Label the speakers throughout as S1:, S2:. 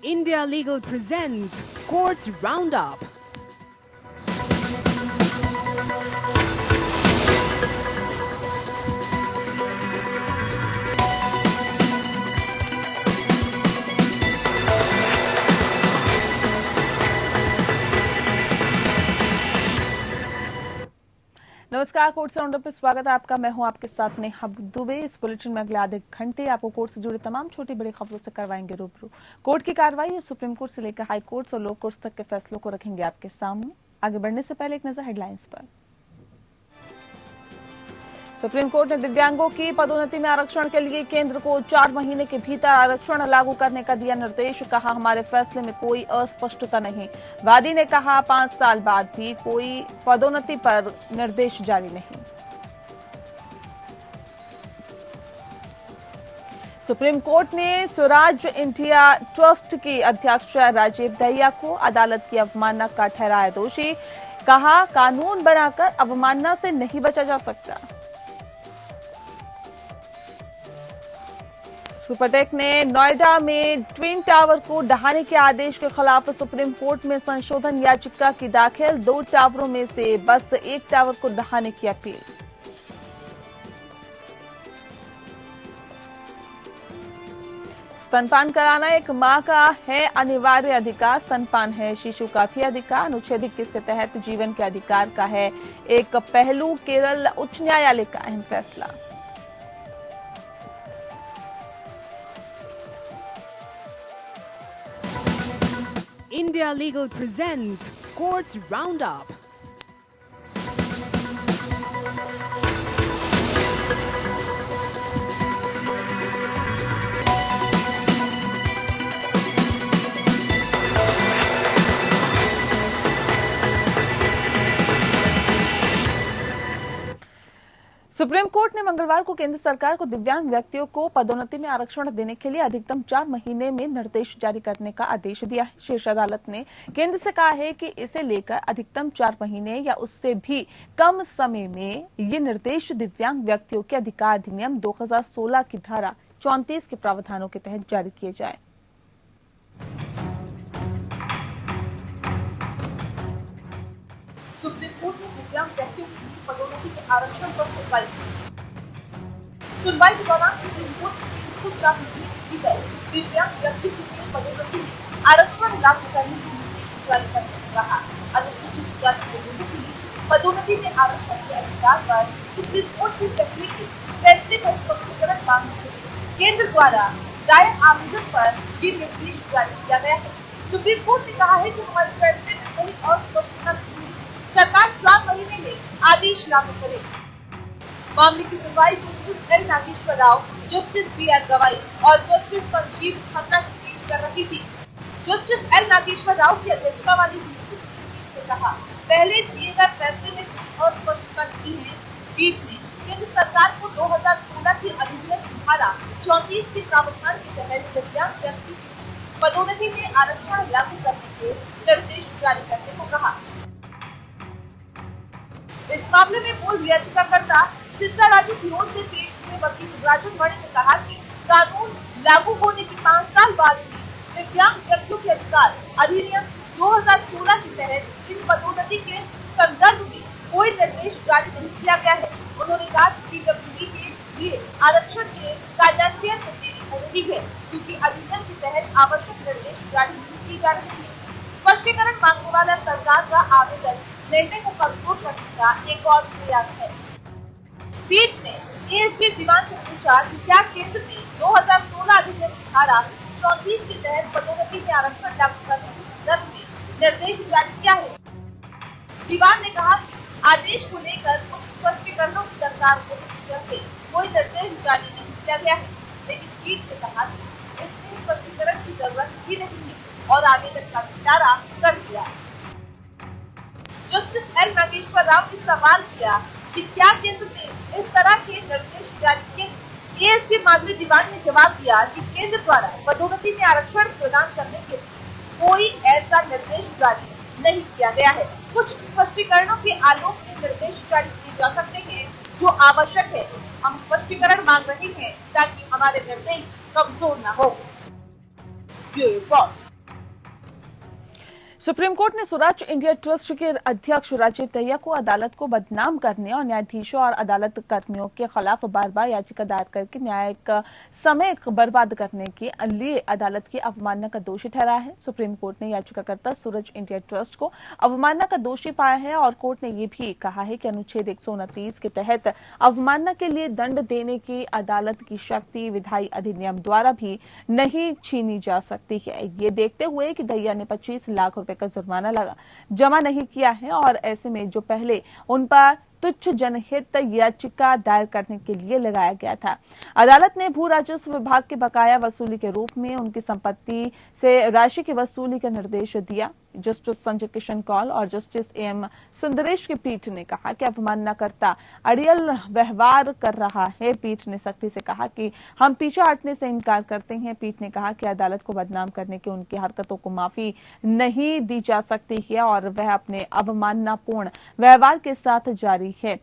S1: India Legal presents Courts Roundup.
S2: नमस्कार, court से roundup पे स्वागत है आपका। मैं हूं आपके साथ नेहा दुबे। इस बुलेटिन में अगले आधे घंटे आपको कोर्ट से जुड़े तमाम छोटी बड़ी खबरों से करवाएंगे रूबरू। कोर्ट की कार्रवाई सुप्रीम कोर्ट से लेकर हाई कोर्ट और लोक कोर्ट तक के फैसलों को रखेंगे आपके सामने। आगे बढ़ने से पहले एक नजर हेडलाइंस पर। सुप्रीम कोर्ट ने दिव्यांगों की पदोन्नति में आरक्षण के लिए केंद्र को 4 महीने के भीतर आरक्षण लागू करने का दिया निर्देश। कहा, हमारे फैसले में कोई अस्पष्टता नहीं। वादी ने कहा, 5 साल बाद भी कोई पदोन्नति पर निर्देश जारी नहीं। सुप्रीम कोर्ट ने स्वराज इंडिया ट्रस्ट की अध्यक्ष राजीव दहिया को अदालत की अवमानना का ठहराया दोषी। कहा, कानून बनाकर अवमानना से नहीं बचा जा सकता। सुपरटेक ने नोएडा में ट्विन टावर को ढहाने के आदेश के खिलाफ सुप्रीम कोर्ट में संशोधन याचिका की दाखिल। 2 टावरों में से बस 1 टावर को ढहाने की अपील। स्तनपान कराना एक मां का है अनिवार्य अधिकार। स्तनपान है शिशु का भी अधिकार। अनुच्छेद 21 के तहत जीवन के अधिकार का है एक पहलू। केरल उच्च न्यायालय का अहम फैसला।
S1: India Legal presents Courts Roundup.
S2: Supreme court ने मंगलवार को केंद्र सरकार को दिव्यांग व्यक्तियों को पदोन्नति में आरक्षण देने के लिए अधिकतम 4 महीने में निर्देश जारी करने का आदेश दिया है। शीर्ष अदालत ने केंद्र से कहा है कि इसे लेकर अधिकतम 4 महीने या उससे भी कम समय में ये निर्देश दिव्यांग व्यक्तियों के अधिकार अधिनियम 2016 की धारा 34 के प्रावधानों के तहत जारी किए जाए।
S3: सुप्रीम कोर्ट ने दिव्यांग व्यक्तियों की पदोन्नति के आरक्षण पर सुनवाई की। सुनवाई के दौरान सुप्रीम कोर्ट ने कुछ भीतर दिव्यांग व्यक्ति की पदोन्नति में आरक्षण लागू करने के निर्देश जारी करने को कहा। अनुसूचित जाति के लोगों के लिए पदोन्नति में आरक्षण के अधिकार पर सुप्रीम कोर्ट के फैसले के फैसले का स्पष्टीकरण मांगने के लिए केंद्र द्वारा दायर आवेदन पर ये निर्देश जारी किया गया है। सुप्रीम कोर्ट ने कहा है कि हमारे फैसले में कोई अस्पष्टता नहीं। सरकार 4 महीने में आदेश लागू करेगी। मामले की सुनवाई justice L Nageswara Rao, justice B R. Gavai और जस्टिस संजीव खन्ना की पीठ कर रही थी। जस्टिस एल नागेश्वर राव की अध्यक्षता वाली पीठ ने कहा, पहले दिए गए फैसले में अस्पष्टता नहीं है। पीठ ने केंद्र सरकार को 2016 की अधिनियम की धारा 34 के प्रावधान के तहत दिव्यांग व्यक्ति की पदोन्नति में आरक्षण लागू करने के निर्देश जारी करने को कहा। इस मामले में मूल याचिकाकर्ता चित्रा राजू की ओर से पेश हुए वकील राजन मणि ने कहा कि कानून लागू होने के 5 साल बाद भी दिव्यांग व्यक्तियों के अधिकार अधिनियम 2016 के तहत इन पदोन्नति के संदर्भ में कोई निर्देश जारी नहीं किया गया है। उन्होंने कहा कि पीडब्ल्यूडी के लिए आरक्षण के कार्यान्वयन में देरी हो रही है क्योंकि अधिनियम के तहत आवश्यक निर्देश जारी नहीं किए जा रहे हैं। स्पष्टीकरण मांगने वाला सरकार का आवेदन निर्णय को कमजोर करने का एक और प्रयास है। पीठ ने एएसजी दीवान से पूछा कि क्या केंद्र ने 2016 अधिनियम की धारा 34 के तहत पदोन्नति में आरक्षण लागू करने के संदर्भ में निर्देश जारी किया है। दीवान ने कहा कि आदेश को लेकर कुछ स्पष्टीकरणों की सरकार को चलते कोई निर्देश जारी नहीं किया गया है, लेकिन पीठ ने कहा कि इसमें स्पष्टीकरण की जरूरत ही नहीं है और आवेदन का निपटारा कर दिया। जस्टिस एल नागेश्वर राव ने सवाल किया कि क्या केंद्र ने इस तरह के निर्देश जारी किए। एएसजी माधवी दीवान ने जवाब दिया कि केंद्र द्वारा पदोन्नति में आरक्षण प्रदान करने के लिए कोई ऐसा निर्देश जारी नहीं किया गया है। कुछ स्पष्टीकरणों के आलोक में निर्देश जारी किए जा सकते हैं जो आवश्यक है। हम स्पष्टीकरण मांग रहे हैं ताकि हमारे निर्देश कमजोर न हो। Bureau report.
S2: सुप्रीम कोर्ट ने स्वराज इंडिया ट्रस्ट के अध्यक्ष राजीव दहिया को अदालत को बदनाम करने और न्यायाधीशों और अदालत कर्मियों के खिलाफ बार बार याचिका दायर करके न्यायिक समय बर्बाद करने के लिए अदालत की अवमानना का दोषी ठहराया है। सुप्रीम कोर्ट ने याचिकाकर्ता सूरज इंडिया ट्रस्ट को अवमानना का दोषी पाया है और कोर्ट ने यह भी कहा है कि अनुच्छेद 129 के तहत अवमानना के लिए दंड देने की अदालत की शक्ति विधायी अधिनियम द्वारा भी नहीं छीनी जा सकती है। ये देखते हुए कि दहिया ने 25 लाख रुपए का जुर्माना जमा नहीं किया है और ऐसे में जो पहले उन पर तुच्छ जनहित याचिका दायर करने के लिए लगाया गया था। अदालत ने भू राजस्व विभाग के बकाया वसूली के रूप में उनकी संपत्ति से राशि की वसूली का निर्देश दिया। जस्टिस संजय किशन कौल और जस्टिस एम सुंदरेश की पीठ ने कहा कि अवमाननाकर्ता अड़ियल व्यवहार कर रहा है। पीठ ने सख्ती से कहा कि हम पीछे हटने से इनकार करते हैं। पीठ ने कहा कि अदालत को बदनाम करने की उनकी हरकतों को माफी नहीं दी जा सकती है और वह अपने अवमाननापूर्ण व्यवहार के साथ जारी है।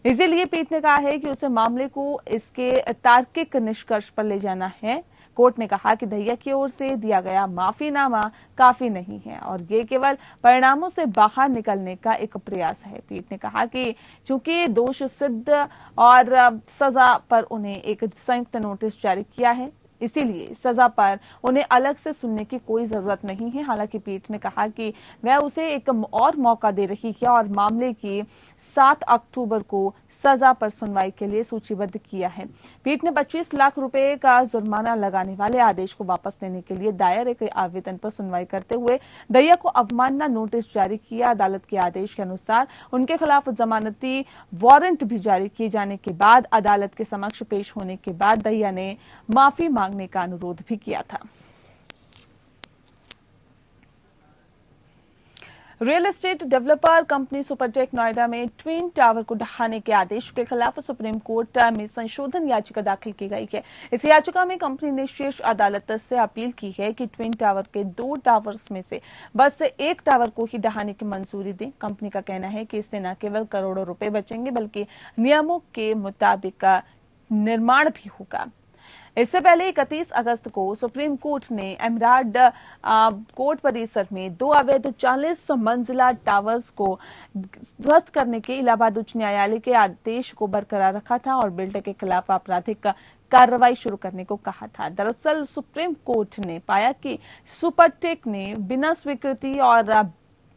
S2: इसीलिए पीठ ने कहा है कि उसे मामले को इसके तार्किक निष्कर्ष पर ले जाना है। कोर्ट ने कहा कि दहिया की ओर से दिया गया माफीनामा काफी नहीं है और ये केवल परिणामों से बाहर निकलने का एक प्रयास है। पीठ ने कहा कि चूंकि दोष सिद्ध और सजा पर उन्हें एक संयुक्त नोटिस जारी किया है, इसीलिए सजा पर उन्हें अलग से सुनने की कोई जरूरत नहीं है। हालांकि पीठ ने कहा कि वह उसे एक और मौका दे रही है और मामले की 7 अक्टूबर को सजा पर सुनवाई के लिए सूचीबद्ध किया है। पीठ ने 25 लाख रुपए का जुर्माना लगाने वाले आदेश को वापस लेने के लिए दायर एक आवेदन पर सुनवाई करते हुए दहिया को अवमानना नोटिस जारी किया। अदालत के आदेश के अनुसार उनके खिलाफ जमानती वारंट भी जारी किए जाने के बाद अदालत के समक्ष पेश होने के बाद दहिया ने माफी मांगने का अनुरोध भी किया था। Real estate developer company Supertech Noida में ट्विन टावर को ढहाने के आदेश के खिलाफ सुप्रीम कोर्ट में संशोधन याचिका दाखिल की गई है। इस याचिका में कंपनी ने शीर्ष अदालत से अपील की है कि ट्विन टावर के 2 टावर्स में से बस एक टावर को ही ढहाने की मंजूरी दें। कंपनी का कहना है कि इससे न केवल करोड़ों रुपए बचेंगे बल्कि नियमों के मुताबिक निर्माण भी होगा। इससे पहले 31 अगस्त को सुप्रीम कोर्ट ने एमराड कोर्ट परिसर में 2 अवैध 40 मंजिला टावर्स को ध्वस्त करने के इलाहाबाद उच्च न्यायालय के आदेश को बरकरार रखा था और बिल्डर के खिलाफ आपराधिक कार्रवाई शुरू करने को कहा था। दरअसल सुप्रीम कोर्ट ने पाया कि सुपरटेक ने बिना स्वीकृति और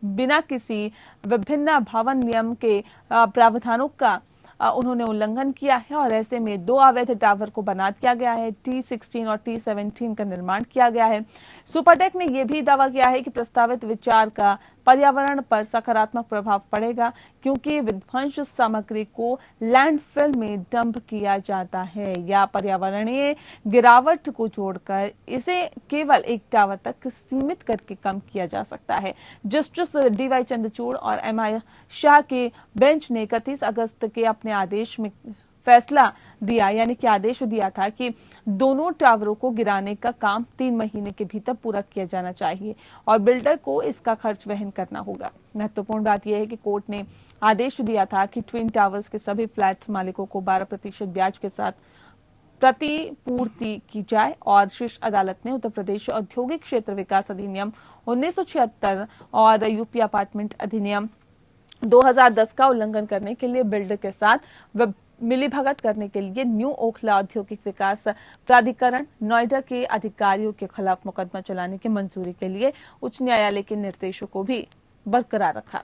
S2: बिना किसी विभिन्न भवन नियम के प्रावधानों का उन्होंने उल्लंघन किया है और ऐसे में 2 अवैध टावर को बना दिया गया है। T16 और T17 का निर्माण किया गया है। सुपरटेक ने यह भी दावा किया है कि प्रस्तावित विचार का पर्यावरण पर सकारात्मक प्रभाव पड़ेगा क्योंकि विध्वंस सामग्री को लैंडफिल में डंप किया जाता है या पर्यावरणीय गिरावट को जोड़कर इसे केवल एक टावर तक सीमित करके कम किया जा सकता है। जस्टिस DY चंद्रचूड़ और MI शाह के बेंच ने 31 अगस्त के अपने आदेश में फैसला दिया यानी कि आदेश दिया था कि दोनों टावरों को गिराने का काम 3 महीने के भीतर पूरा किया जाना चाहिए और बिल्डर को इसका खर्च वहन करना होगा। महत्वपूर्ण बात यह है कि कोर्ट ने आदेश दिया था कि ट्विन टावर्स के सभी फ्लैट्स मालिकों को 12% ब्याज के साथ प्रतिपूर्ति की जाए और शीर्ष अदालत ने उत्तर प्रदेश औद्योगिक क्षेत्र विकास अधिनियम 1976 और यूपी अपार्टमेंट अधिनियम 2010 का उल्लंघन करने के लिए बिल्डर के साथ मिलीभगत करने के लिए न्यू ओखला औद्योगिक विकास प्राधिकरण नोएडा के अधिकारियों के खिलाफ मुकदमा चलाने की मंजूरी के लिए उच्च न्यायालय के निर्देशों को भी बरकरार रखा।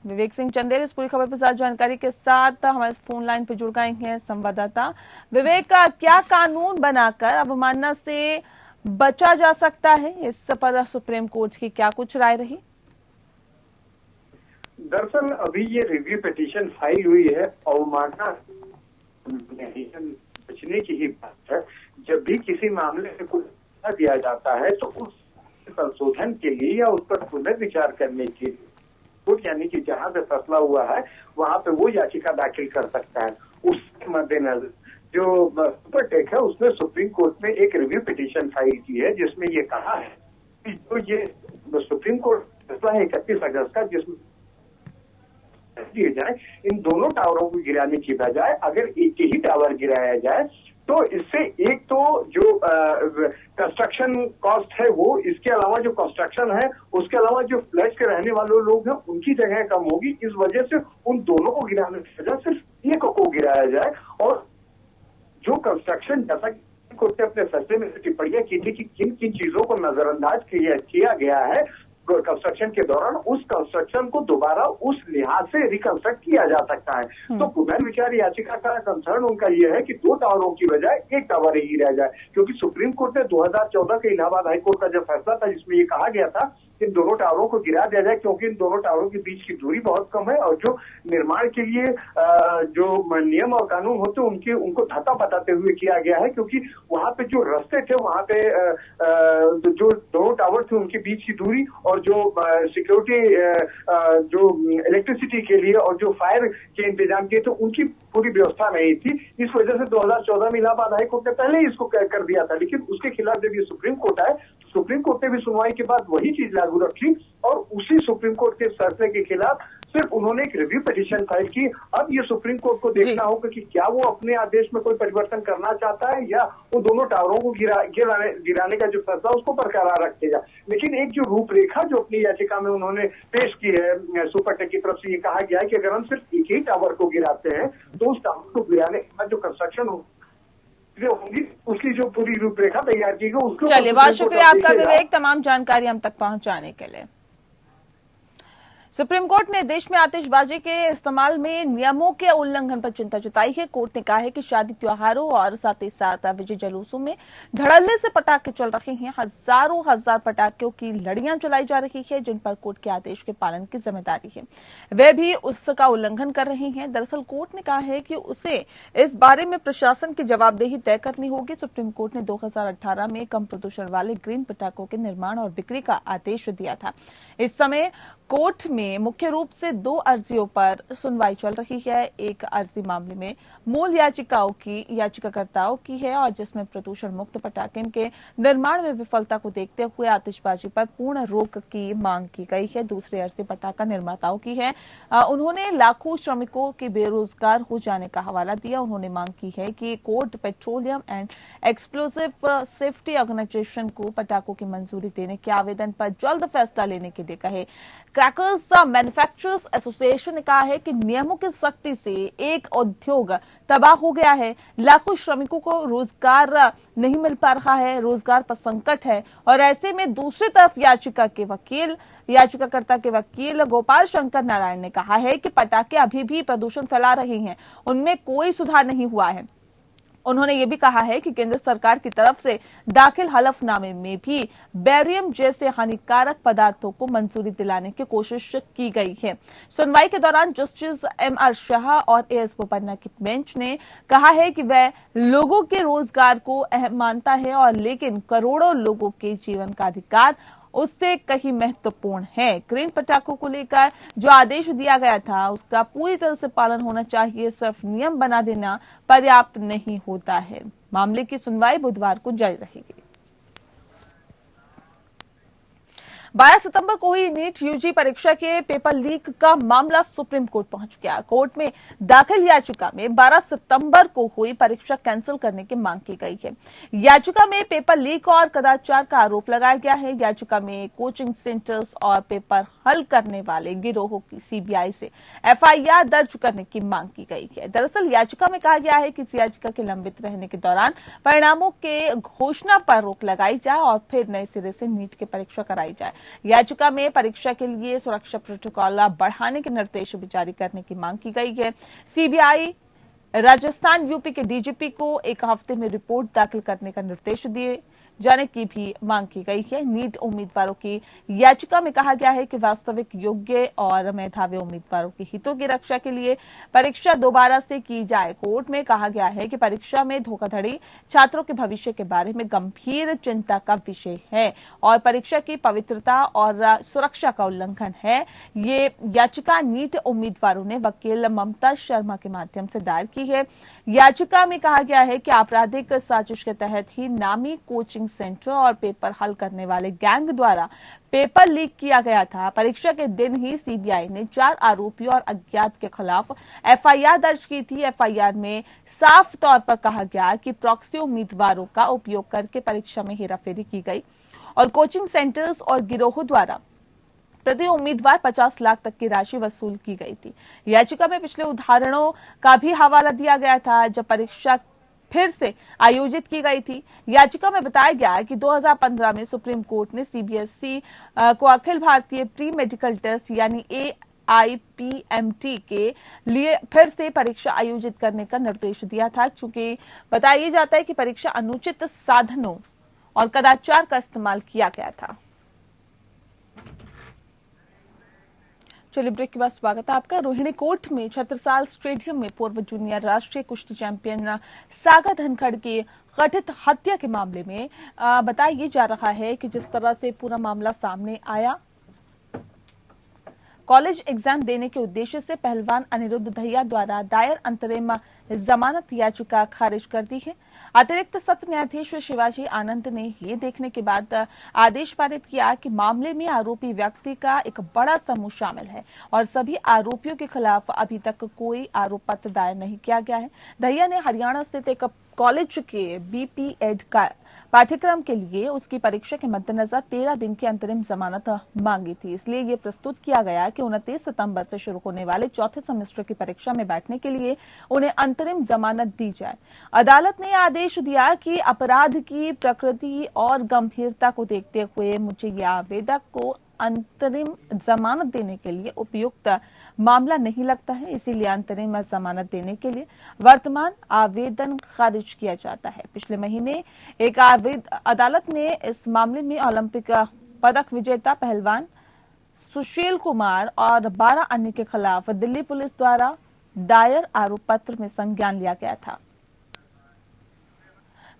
S2: विवेक सिंह चंदेल इस पूरी खबर पर ज्यादा जानकारी के साथ हमारे फोन लाइन पर जुड़ गए हैं संवाददाता विवेक। क्या कानून बनाकर अवमानना से बचा जा सकता है, इस पर सुप्रीम कोर्ट की क्या कुछ राय रही?
S4: दरअसल अभी ये रिव्यू पिटीशन फाइल हुई है अवमानना बचने की ही बात है। जब भी किसी मामले में कुछ दिया जाता है तो उस संशोधन के लिए या उस पर पुनर्विचार करने के लिए कोर्ट यानी कि जहां पे फैसला हुआ है वहां पे वो याचिका दाखिल कर सकता है। उसके मद्देनजर जो सुपरटेक है उसने सुप्रीम कोर्ट में एक रिव्यू पिटीशन फाइल की है जिसमें ये कहा है कि जो ये सुप्रीम कोर्ट फैसला है 31 अगस्त का जिसमें दिए जाए इन दोनों टावरों को गिराने की बजाय अगर एक ही टावर गिराया जाए तो इससे एक तो जो कंस्ट्रक्शन कॉस्ट है वो, इसके अलावा जो कंस्ट्रक्शन है उसके अलावा जो फ्लैट्स के रहने वाले लोग हैं उनकी जगह कम होगी। इस वजह से उन दोनों को गिराने की बजाय सिर्फ एक को गिराया जाए। और जो कंस्ट्रक्शन, जैसा कि कोर्ट ने अपने फैसले में टिप्पणियां की थी कि किन किन चीजों को नजरअंदाज किया गया है कंस्ट्रक्शन के दौरान, उस कंस्ट्रक्शन को दोबारा उस लिहाज से रिकंस्ट्रक्ट किया जा सकता है। तो पुनर्विचार याचिका का कंसर्न उनका यह है कि 2 टावरों की बजाय 1 टावर ही रह जाए, क्योंकि सुप्रीम कोर्ट ने 2014 के इलाहाबाद हाईकोर्ट का जो फैसला था जिसमें ये कहा गया था इन दोनों टावरों को गिरा दिया जाए, क्योंकि इन दोनों टावरों के बीच की दूरी बहुत कम है और जो निर्माण के लिए जो नियम और कानून होते हैं उनको धक्का बताते हुए किया गया है, क्योंकि वहां पे जो रास्ते थे वहां पे जो दोनों टावर थे उनके बीच की दूरी और जो सिक्योरिटी जो इलेक्ट्रिसिटी के लिए और जो फायर के इंतजाम किए थे उनकी पूरी व्यवस्था नहीं थी। इस वजह से 2014 में इलाहाबाद हाईकोर्ट ने पहले ही इसको कर दिया था, लेकिन उसके खिलाफ जब ये सुप्रीम कोर्ट आए, सुप्रीम कोर्ट ने भी सुनवाई के बाद वही चीज लागू रखी और उसी सुप्रीम कोर्ट के फैसले के खिलाफ सिर्फ उन्होंने एक रिव्यू पिटीशन फाइल की। अब ये सुप्रीम कोर्ट को देखना होगा कि क्या वो अपने आदेश में कोई परिवर्तन करना चाहता है या वो दोनों टावरों को गिराने का जो फैसला उसको बरकरार रखेगा। लेकिन एक जो रूपरेखा जो अपनी याचिका में उन्होंने पेश की है सुपरटेक की तरफ से, ये कहा गया है कि अगर हम सिर्फ एक ही टावर को गिराते हैं तो उस टावर को गिराने के बाद जो कंस्ट्रक्शन होगी उसकी जो पूरी रूपरेखा तैयार की गई उसको।
S2: चलिए, बहुत शुक्रिया आपका विवेक, तमाम जानकारी हम तक पहुंचाने के लिए। सुप्रीम कोर्ट ने देश में आतिशबाजी के इस्तेमाल में नियमों के उल्लंघन पर चिंता जताई है। कोर्ट ने कहा है कि शादी त्योहारों और साथ ही साथ विजय जुलूसों में धड़ल्ले से पटाखे चल रहे हैं। हजार पटाखों की लड़ियां चलाई जा रही है जिन पर कोर्ट के आदेश के पालन की जिम्मेदारी है, वे भी उसका उल्लंघन कर रहे हैं। दरअसल कोर्ट ने कहा है कि उसे इस बारे में प्रशासन की जवाबदेही तय करनी होगी। सुप्रीम कोर्ट ने 2018 में कम प्रदूषण वाले ग्रीन पटाखों के निर्माण और बिक्री का आदेश दिया था। इस समय कोर्ट में मुख्य रूप से 2 अर्जियों पर सुनवाई चल रही है। एक अर्जी मामले में मूल याचिकाकर्ताओं की है और जिसमें प्रदूषण मुक्त पटाखे के निर्माण में विफलता को देखते हुए आतिशबाजी पर पूर्ण रोक की मांग की गई है। दूसरी अर्जी पटाखा निर्माताओं की है। उन्होंने लाखों श्रमिकों के बेरोजगार हो जाने का हवाला दिया। उन्होंने मांग की है कि court petroleum and explosive safety organisation को पटाखों की मंजूरी देने के आवेदन पर जल्द फैसला लेने के लिए कहे। क्रैकर्स मैन्युफैक्चरर्स एसोसिएशन ने कहा है कि नियमों की सख्ती से एक उद्योग तबाह हो गया है। लाखों श्रमिकों को रोजगार नहीं मिल पा रहा है, रोजगार पर संकट है और ऐसे में दूसरी तरफ याचिकाकर्ता के वकील गोपाल शंकर नारायण ने कहा है कि पटाखे अभी भी प्रदूषण फैला रहे हैं, उनमें कोई सुधार नहीं हुआ है। उन्होंने ये भी कहा है कि केंद्र सरकार की तरफ से दाखिल हलफनामे में भी बेरियम जैसे हानिकारक पदार्थों को मंजूरी दिलाने की कोशिश की गई है। सुनवाई के दौरान जस्टिस MR शाह और AS बोपन्ना की बेंच ने कहा है कि वह लोगों के रोजगार को अहम मानता है और लेकिन करोड़ों लोगों के जीवन का अधिकार उससे कहीं महत्वपूर्ण है। ग्रीन पटाखों को लेकर जो आदेश दिया गया था उसका पूरी तरह से पालन होना चाहिए, सिर्फ नियम बना देना पर्याप्त नहीं होता है। मामले की सुनवाई बुधवार को जारी रहेगी। 12 सितंबर को हुई नीट यूजी परीक्षा के पेपर लीक का मामला सुप्रीम कोर्ट पहुंच गया। कोर्ट में दाखिल याचिका में 12 सितंबर को हुई परीक्षा कैंसिल करने की मांग की गई है। याचिका में पेपर लीक और कदाचार का आरोप लगाया गया है। याचिका में कोचिंग सेंटर्स और पेपर हल करने वाले गिरोहों की CBI से FIR दर्ज करने की मांग की गई है। दरअसल याचिका में कहा गया है कि इस याचिका के लंबित रहने के दौरान परिणामों के घोषणा पर रोक लगाई जाए और फिर नए सिरे से नीट की परीक्षा कराई जाए। याचिका में परीक्षा के लिए सुरक्षा प्रोटोकॉल बढ़ाने के निर्देश भी जारी करने की मांग की गई है। CBI राजस्थान UP के DGP को 1 हफ्ते में रिपोर्ट दाखिल करने का निर्देश दिए जाने की भी मांग की गई है। नीट उम्मीदवारों की याचिका में कहा गया है कि वास्तविक योग्य और मेधावी उम्मीदवारों के हितों की रक्षा के लिए परीक्षा दोबारा से की जाए। कोर्ट में कहा गया है कि परीक्षा में धोखाधड़ी छात्रों के भविष्य के बारे में गंभीर चिंता का विषय है और परीक्षा की पवित्रता और सुरक्षा का उल्लंघन है। ये याचिका नीट उम्मीदवारों ने वकील ममता शर्मा के माध्यम से दायर की है। याचिका में कहा गया है कि आपराधिक साजिश के तहत ही नामी कोचिंग कोचिंग सेंटर और पेपर हल करने वाले गैंग द्वारा पेपर लीक किया गया था। परीक्षा के दिन ही सीबीआई ने 4 आरोपियों और अज्ञात के खिलाफ एफआईआर दर्ज की थी। एफआईआर में साफ तौर पर कहा गया कि प्रॉक्सी उम्मीदवारों का उपयोग करके परीक्षा में हेराफेरी की गई और कोचिंग सेंटर्स और गिरोहों द्वारा प्रति उम्मीदवार 50 लाख तक की राशि वसूल की गई थी। याचिका में पिछले उदाहरणों का भी हवाला दिया गया था जब परीक्षा फिर से आयोजित की गई थी। याचिका में बताया गया कि 2015 में सुप्रीम कोर्ट ने सीबीएसई को Akhil Bharatiya pre medical test यानी AIPMT के लिए फिर से परीक्षा आयोजित करने का निर्देश दिया था, क्योंकि बताया जाता है कि परीक्षा अनुचित साधनों और कदाचार का इस्तेमाल किया गया था। चलिए ब्रेक के बाद स्वागत है आपका। रोहिणी कोर्ट में छत्रसाल स्टेडियम में पूर्व जूनियर राष्ट्रीय कुश्ती चैंपियन सागा धनखड़ की कथित हत्या के मामले में बताया जा रहा है कि जिस तरह से पूरा मामला सामने आया, कॉलेज एग्जाम देने के उद्देश्य से पहलवान अनिरुद्ध दहिया द्वारा दायर अंतरिम जमानत याचिका खारिज कर दी है। अतिरिक्त सत्र न्यायाधीश शिवाजी आनंद ने ये देखने के बाद आदेश पारित किया कि मामले में आरोपी व्यक्ति का एक बड़ा समूह शामिल है और सभी आरोपियों के खिलाफ अभी तक कोई आरोप पत्र दायर नहीं किया गया है। दहिया ने हरियाणा स्थित एक कॉलेज के BPEd का पाठ्यक्रम के लिए उसकी परीक्षा के मद्देनजर 13 दिन की अंतरिम जमानत मांगी थी। इसलिए ये प्रस्तुत किया गया कि 29 सितंबर से शुरू होने वाले चौथे सेमेस्टर की परीक्षा में बैठने के लिए उन्हें अंतरिम जमानत दी जाए। अदालत ने आदेश दिया कि अपराध की प्रकृति और गंभीरता को देखते हुए मुझे यह आवेदक को अंतरिम जमानत देने के लिए उपयुक्त मामला नहीं लगता है, इसीलिए अंतरिम जमानत देने के लिए वर्तमान आवेदन खारिज किया जाता है। पिछले महीने एक अदालत ने इस मामले में ओलंपिक पदक विजेता पहलवान सुशील कुमार और 12 अन्य के खिलाफ दिल्ली पुलिस द्वारा दायर आरोप पत्र में संज्ञान लिया गया था।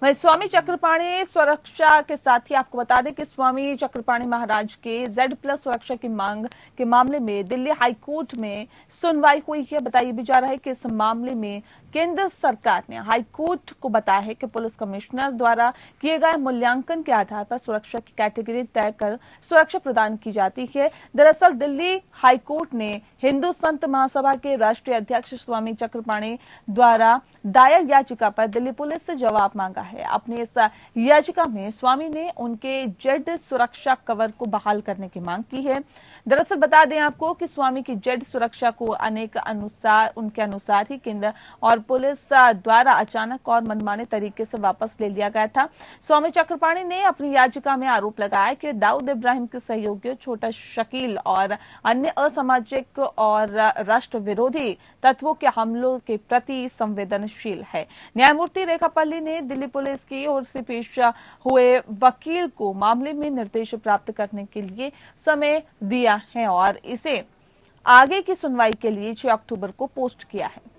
S2: वहीं स्वामी चक्रपाणी सुरक्षा के साथ ही आपको बता दें कि स्वामी चक्रपाणी महाराज के Z+ सुरक्षा की मांग के मामले में दिल्ली हाईकोर्ट में सुनवाई हुई है। बताया भी जा रहा है कि इस मामले में केंद्र सरकार ने हाईकोर्ट को बताया है कि पुलिस कमिश्नर द्वारा किए गए मूल्यांकन के आधार पर सुरक्षा की कैटेगरी तय कर सुरक्षा प्रदान की जाती है। दरअसल दिल्ली हाईकोर्ट ने हिंदू संत महासभा के राष्ट्रीय अध्यक्ष स्वामी चक्रपाणी द्वारा दायर याचिका पर दिल्ली पुलिस से जवाब मांगा है। अपनी इस याचिका में स्वामी ने उनके Z सुरक्षा कवर को बहाल करने की मांग की है। दरअसल बता दें आपको कि स्वामी की Z सुरक्षा को उनके अनुसार ही केंद्र और पुलिस द्वारा अचानक और मनमाने तरीके से वापस ले लिया गया था। स्वामी चक्रपाणी ने अपनी याचिका में आरोप लगाया कि दाऊद इब्राहिम के सहयोगियों छोटा शकील और अन्य असामाजिक और राष्ट्र विरोधी तत्वों के हमलों के प्रति संवेदनशील है। न्यायमूर्ति रेखापल्ली ने दिल्ली पुलिस की ओर से पेश हुए वकील को मामले में निर्देश प्राप्त करने के लिए समय दिया है और इसे आगे की सुनवाई के लिए 6 अक्टूबर को पोस्ट किया है।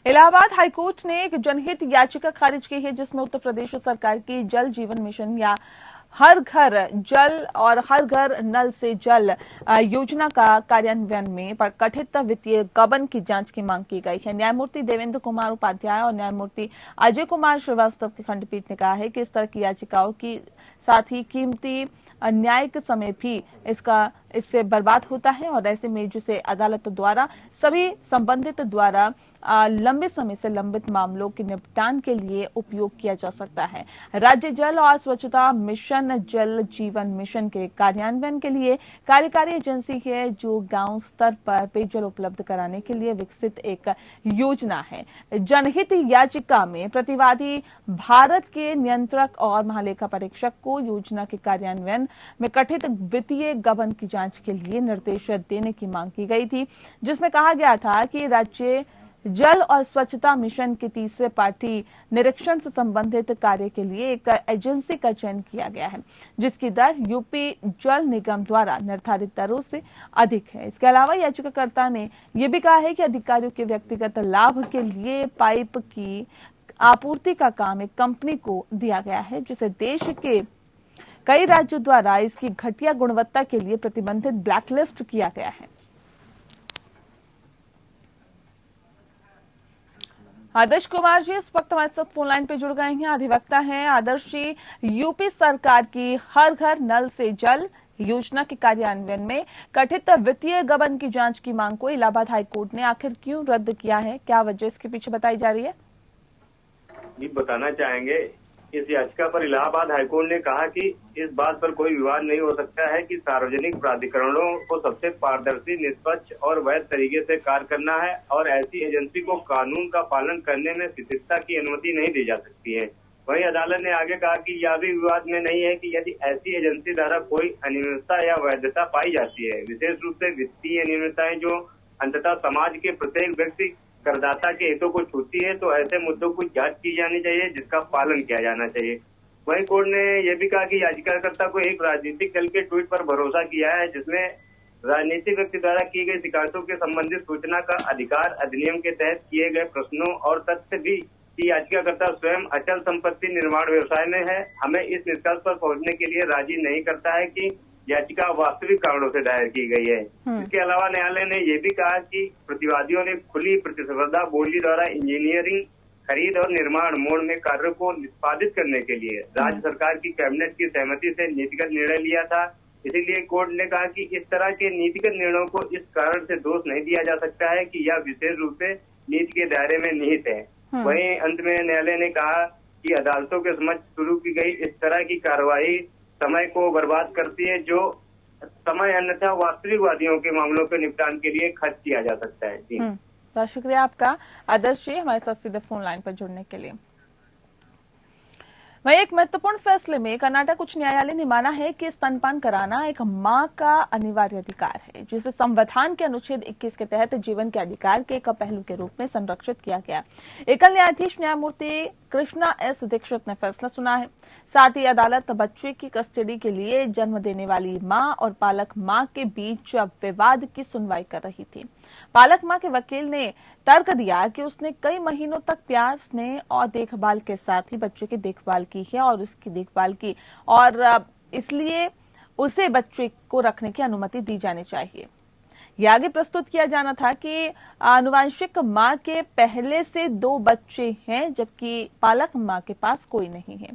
S2: इलाहाबाद हाईकोर्ट ने एक जनहित याचिका खारिज की है, जिसमें उत्तर प्रदेश सरकार की जल जीवन मिशन या हर घर जल और हर घर नल से जल योजना का कार्यान्वयन में कथित वित्तीय गबन की जांच की मांग की गई है। न्यायमूर्ति देवेंद्र कुमार उपाध्याय और न्यायमूर्ति अजय कुमार श्रीवास्तव की खंडपीठ ने कहा है कि इस तरह की याचिकाओं की साथ ही कीमती न्यायिक समय भी इससे बर्बाद होता है और ऐसे में जिसे अदालत द्वारा सभी संबंधित द्वारा लंबे समय से लंबित मामलों के निपटान के लिए उपयोग किया जा सकता है। राज्य जल और स्वच्छता मिशन जल जीवन मिशन के कार्यान्वयन के लिए कार्यकारी एजेंसी है, जो गांव स्तर पर पेयजल उपलब्ध कराने के लिए विकसित एक योजना है। जनहित याचिका में प्रतिवादी भारत के नियंत्रक और महालेखा परीक्षक को योजना के कार्यान्वयन में कथित वित्तीय गबन की जांच के लिए निर्देश देने की मांग की गई थी, जिसमें कहा गया था कि राज्य जल और स्वच्छता मिशन के तीसरे पार्टी निरीक्षण से संबंधित कार्य के लिए एक एजेंसी का चयन किया गया है, जिसकी दर यूपी जल निगम द्वारा निर्धारित दरों से अधिक है। इसके अलावा याचिकाकर्ता ने यह भी कहा है कि अधिकारियों के व्यक्तिगत लाभ के लिए पाइप की आपूर्ति का काम एक कंपनी को दिया गया है, जिसे देश के कई राज्यों द्वारा इसकी घटिया गुणवत्ता के लिए प्रतिबंधित ब्लैकलिस्ट किया गया है। आदर्श कुमार जी इस वक्त हमारे साथ फोन लाइन पे जुड़ गए हैं, अधिवक्ता हैं। आदर्श जी, यूपी सरकार की हर घर नल से जल योजना के कार्यान्वयन में कथित वित्तीय गबन की जांच की मांग को इलाहाबाद हाईकोर्ट ने आखिर क्यों रद्द किया है, क्या वजह इसके पीछे बताई जा रही है?
S5: जी बताना चाहेंगे, इस याचिका पर इलाहाबाद हाईकोर्ट ने कहा कि इस बात पर कोई विवाद नहीं हो सकता है कि सार्वजनिक प्राधिकरणों को सबसे पारदर्शी, निष्पक्ष और वैध तरीके से कार्य करना है और ऐसी एजेंसी को कानून का पालन करने में शिथिलता की अनुमति नहीं दी जा सकती है। वहीं अदालत ने आगे कहा कि यह भी विवाद में नहीं है कि यदि ऐसी एजेंसी द्वारा कोई अनियमितता या वैधता पाई जाती है, विशेष रूप से वित्तीय अनियमितताएं जो अंततः समाज के प्रत्येक व्यक्ति करदाता के हितों को छूती है, तो ऐसे मुद्दों की जांच की जानी चाहिए जिसका पालन किया जाना चाहिए। वहीं कोर्ट ने यह भी कहा कि याचिकाकर्ता को एक राजनीतिक दल के ट्वीट पर भरोसा किया है जिसमें राजनीतिक व्यक्ति द्वारा की गई शिकायतों के संबंधित सूचना का अधिकार अधिनियम के तहत किए गए प्रश्नों और तथ्य भी कि याचिकाकर्ता स्वयं अचल संपत्ति निर्माण व्यवसाय में है, हमें इस निष्कर्ष पर पहुंचने के लिए राजी नहीं करता है कि याचिका वास्तविक कारणों से दायर की गई है। इसके अलावा न्यायालय ने यह भी कहा कि प्रतिवादियों ने खुली प्रतिस्पर्धा बोली द्वारा इंजीनियरिंग, खरीद और निर्माण मोड में कार्य को निष्पादित करने के लिए राज्य सरकार की कैबिनेट की सहमति से नीतिगत निर्णय लिया था। इसीलिए कोर्ट ने कहा कि इस तरह के नीतिगत निर्णयों को इस कारण से दोष नहीं दिया जा सकता है कि यह विशेष रूप से नीति के दायरे में निहित है। वहीं अंत में न्यायालय ने कहा कि अदालतों के समक्ष शुरू की गई इस तरह की कार्रवाई समय को बर्बाद करती है, जो समय अन्यथा वास्तविकवादियों के मामलों के निपटान के लिए खर्च किया जा सकता है। जी
S2: बहुत शुक्रिया आपका आदर्श जी हमारे साथ सीधे फोन लाइन पर जुड़ने के लिए। वहीं एक महत्वपूर्ण फैसले में कर्नाटक उच्च न्यायालय ने माना है कि स्तनपान कराना एक मां का अनिवार्य अधिकार है, जिसे संविधान के अनुच्छेद 21 के तहत जीवन के अधिकार के एक पहलू के रूप में संरक्षित किया गया। एकल न्यायाधीश न्यायमूर्ति कृष्णा एस दीक्षित ने फैसला सुना है। साथ ही अदालत बच्चे की कस्टडी के लिए जन्म देने वाली मां और पालक मां के बीच विवाद की सुनवाई कर रही थी। पालक मां के वकील ने तर्क दिया कि उसने कई महीनों तक प्यार, स्नेह और देखभाल के साथ ही बच्चे की देखभाल की है और उसकी देखभाल की और इसलिए उसे बच्चे को रखने की अनुमति दी जानी चाहिए। यह आगे प्रस्तुत किया जाना था कि आनुवंशिक मां के पहले से 2 बच्चे हैं जबकि पालक मां के पास कोई नहीं है।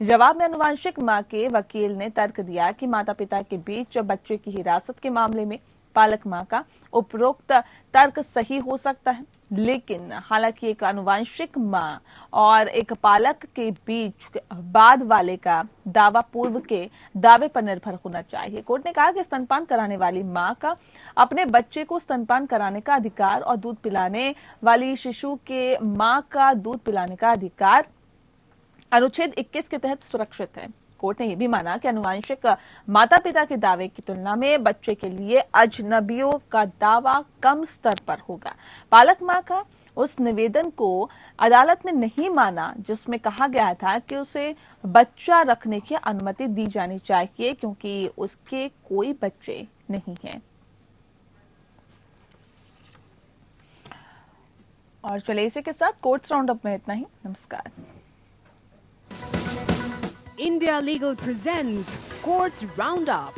S2: जवाब में आनुवंशिक मां के वकील ने तर्क दिया कि माता पिता के बीच बच्चे की हिरासत के मामले में पालक मां का उपरोक्त तर्क सही हो सकता है, लेकिन हालांकि एक आनुवंशिक मां और एक पालक के बीच बाद वाले का दावा पूर्व के दावे पर निर्भर होना चाहिए। कोर्ट ने कहा कि स्तनपान कराने वाली मां का अपने बच्चे को स्तनपान कराने का अधिकार और दूध पिलाने वाली शिशु के मां का दूध पिलाने का अधिकार अनुच्छेद 21 के तहत सुरक्षित है। कोर्ट ने यह भी माना कि आनुवंशिक माता पिता के दावे की तुलना में बच्चे के लिए अजनबियों का दावा कम स्तर पर होगा। पालक मां का उस निवेदन को अदालत ने नहीं माना जिसमें कहा गया था कि उसे बच्चा रखने की अनुमति दी जानी चाहिए क्योंकि उसके कोई बच्चे नहीं हैं। और चलिए इसी के साथ कोर्ट्स राउंडअप में इतना ही। नमस्कार।
S1: India Legal presents Courts Roundup.